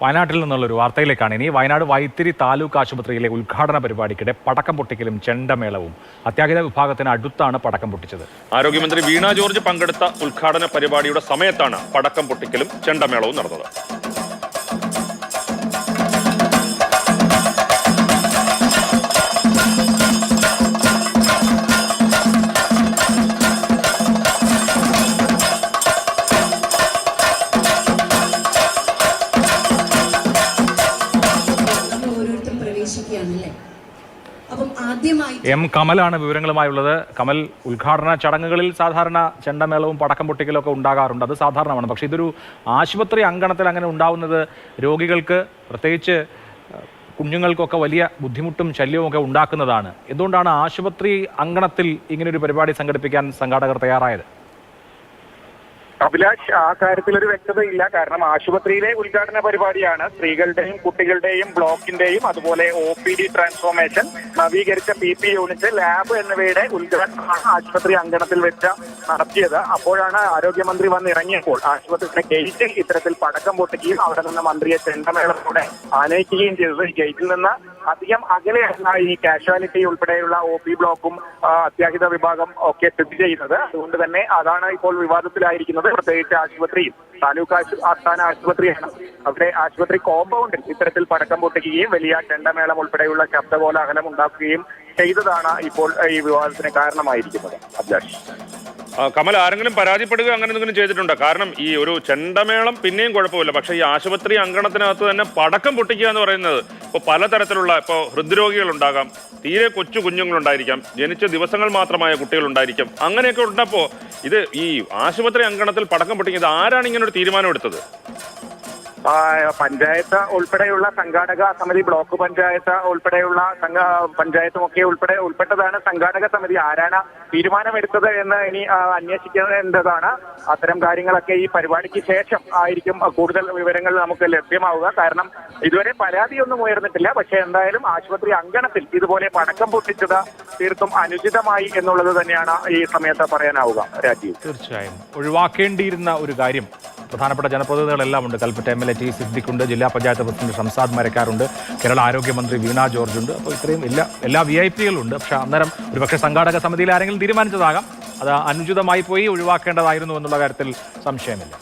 വയനാട്ടിൽ നിന്നുള്ളൊരു വാർത്തയിലേക്കാണ് ഇനി. വയനാട് വൈത്തിരി താലൂക്ക് ആശുപത്രിയിലെ ഉദ്ഘാടന പരിപാടിക്കിടെ പടക്കം പൊട്ടിക്കലും ചെണ്ടമേളവും. അത്യാഹിത വിഭാഗത്തിന് അടുത്താണ് പടക്കം പൊട്ടിച്ചത്. ആരോഗ്യമന്ത്രി വീണ ജോർജ് പങ്കെടുത്ത ഉദ്ഘാടന പരിപാടിയുടെ സമയത്താണ് പടക്കം പൊട്ടിക്കലും ചെണ്ടമേളവും നടന്നത്. എം കമലാണ് വിവരങ്ങളുമായുള്ളത്. കമൽ, ഉദ്ഘാടന ചടങ്ങുകളിൽ സാധാരണ ചെണ്ടമേളവും പടക്കം പൊട്ടിക്കലും ഒക്കെ ഉണ്ടാകാറുണ്ട്, അത് സാധാരണമാണ്. പക്ഷേ ഇതൊരു ആശുപത്രി അങ്കണത്തിൽ അങ്ങനെ ഉണ്ടാവുന്നത് രോഗികൾക്ക്, പ്രത്യേകിച്ച് കുഞ്ഞുങ്ങൾക്കൊക്കെ വലിയ ബുദ്ധിമുട്ടും ശല്യവും ഒക്കെ ഉണ്ടാക്കുന്നതാണ്. എന്തുകൊണ്ടാണ് ആശുപത്രി അങ്കണത്തിൽ ഇങ്ങനൊരു പരിപാടി സംഘടിപ്പിക്കാൻ സംഘാടകർ തയ്യാറായത്? അഭിലാഷ്, ആ കാര്യത്തിൽ ഒരു വ്യക്തതയില്ല. കാരണം ആശുപത്രിയിലെ ഉദ്ഘാടന പരിപാടിയാണ്. സ്ത്രീകളുടെയും കുട്ടികളുടെയും ബ്ലോക്കിന്റെയും അതുപോലെ OPD ട്രാൻസ്ഫോർമേഷൻ, നവീകരിച്ച PP യൂണിറ്റ്, ലാബ് എന്നിവയുടെ ഉദ്ഘാടനമാണ് ആശുപത്രി അങ്കണത്തിൽ വെച്ച് നടത്തിയത്. അപ്പോഴാണ് ആരോഗ്യമന്ത്രി വന്നിറങ്ങിയപ്പോൾ ആശുപത്രിയുടെ ഗേറ്റിൽ ഇത്തരത്തിൽ പടക്കം പൊട്ടിക്കുകയും അവിടെ നിന്ന് മന്ത്രിയെ ചെണ്ടമേളത്തോടെ ആനയിക്കുകയും ചെയ്തത്. ഈ ഗേറ്റിൽ നിന്ന് അധികം അകലെയല്ല ഈ കാഷ്വാലിറ്റി ഉൾപ്പെടെയുള്ള OP ബ്ലോക്കും അത്യാഹിത വിഭാഗം ഒക്കെ സ്ഥിതി ചെയ്യുന്നത്. അതുകൊണ്ട് തന്നെ അതാണ് ഇപ്പോൾ വിവാദത്തിലായിരിക്കുന്നത്. പ്രത്യേകിച്ച് ആശുപത്രിയും താലൂക്ക് ആസ്ഥാന ആശുപത്രിയാണ്. അവിടെ ആശുപത്രി കോമ്പൗണ്ടിൽ ഇത്തരത്തിൽ പടക്കം പൊട്ടിക്കുകയും വലിയ ചെണ്ടമേളം ഉൾപ്പെടെയുള്ള ശബ്ദകോലാഹലം ഉണ്ടാക്കുകയും ചെയ്തതാണ് ഇപ്പോൾ ഈ വിവാദത്തിന് കാരണമായിരിക്കുന്നത്. അഭിലാഷ്, കമൽ, ആരെങ്കിലും പരാതിപ്പെടുക അങ്ങനെ എന്തെങ്കിലും ചെയ്തിട്ടുണ്ടോ? കാരണം ഈ ഒരു ചെണ്ടമേളം പിന്നെയും കുഴപ്പമില്ല, പക്ഷേ ഈ ആശുപത്രി അങ്കണത്തിനകത്ത് തന്നെ പടക്കം പൊട്ടിക്കുക എന്ന് പറയുന്നത് ഇപ്പോൾ പലതരത്തിലുള്ള, ഇപ്പോൾ ഹൃദ്രോഗികൾ ഉണ്ടാകാം, തീരെ കൊച്ചു കുഞ്ഞുങ്ങളുണ്ടായിരിക്കാം, ജനിച്ച ദിവസങ്ങൾ മാത്രമായ കുട്ടികളുണ്ടായിരിക്കാം, അങ്ങനെയൊക്കെ ഉണ്ടപ്പോൾ ഇത് ഈ ആശുപത്രി അങ്കണത്തിൽ പടക്കം പൊട്ടിക്കുന്നത് ആരാണ് ഇങ്ങനെ ഒരു തീരുമാനം എടുത്തത്? പഞ്ചായത്ത് ഉൾപ്പെടെയുള്ള സംഘാടക സമിതി, ബ്ലോക്ക് പഞ്ചായത്ത് ഉൾപ്പെടെയുള്ള പഞ്ചായത്തും ഒക്കെ ഉൾപ്പെട്ടതാണ് സംഘാടക സമിതി. ആരാണ് തീരുമാനമെടുത്തത് എന്ന് ഇനി അന്വേഷിക്കേണ്ടതാണ്. അത്തരം കാര്യങ്ങളൊക്കെ ഈ പരിപാടിക്ക് ശേഷം ആയിരിക്കും കൂടുതൽ വിവരങ്ങൾ നമുക്ക് ലഭ്യമാവുക. കാരണം ഇതുവരെ പരാതിയൊന്നും ഉയർന്നിട്ടില്ല. പക്ഷേ എന്തായാലും ആശുപത്രി അങ്കണത്തിൽ ഇതുപോലെ പടക്കം പൊട്ടിച്ചത് തീർത്തും അനുചിതമായി എന്നുള്ളത് തന്നെയാണ് ഈ സമയത്ത് പറയാനാവുക. രാജീവ്, തീർച്ചയായും ഒഴിവാക്കേണ്ടിയിരുന്ന ഒരു കാര്യം. പ്രധാനപ്പെട്ട ജനപ്രതിനിധികളെല്ലാം ഉണ്ട്. കൽപ്പറ്റ MLA T സിദ്ദിഖുണ്ട്, ജില്ലാ പഞ്ചായത്ത് പ്രസിഡന്റ് ഷംസാദ് മരക്കാറുണ്ട്, കേരള ആരോഗ്യമന്ത്രി വീണ ജോർജ് ഉണ്ട്. അപ്പോൾ ഇത്രയും എല്ലാ VIP-കളുണ്ട്. പക്ഷേ അന്നേരം ഒരുപക്ഷെ സംഘാടക സമിതിയിൽ ആരെങ്കിലും തീരുമാനിച്ചതാകാം. അത് അനുചിതമായി പോയി, ഒഴിവാക്കേണ്ടതായിരുന്നു എന്നുള്ള കാര്യത്തിൽ സംശയമില്ല.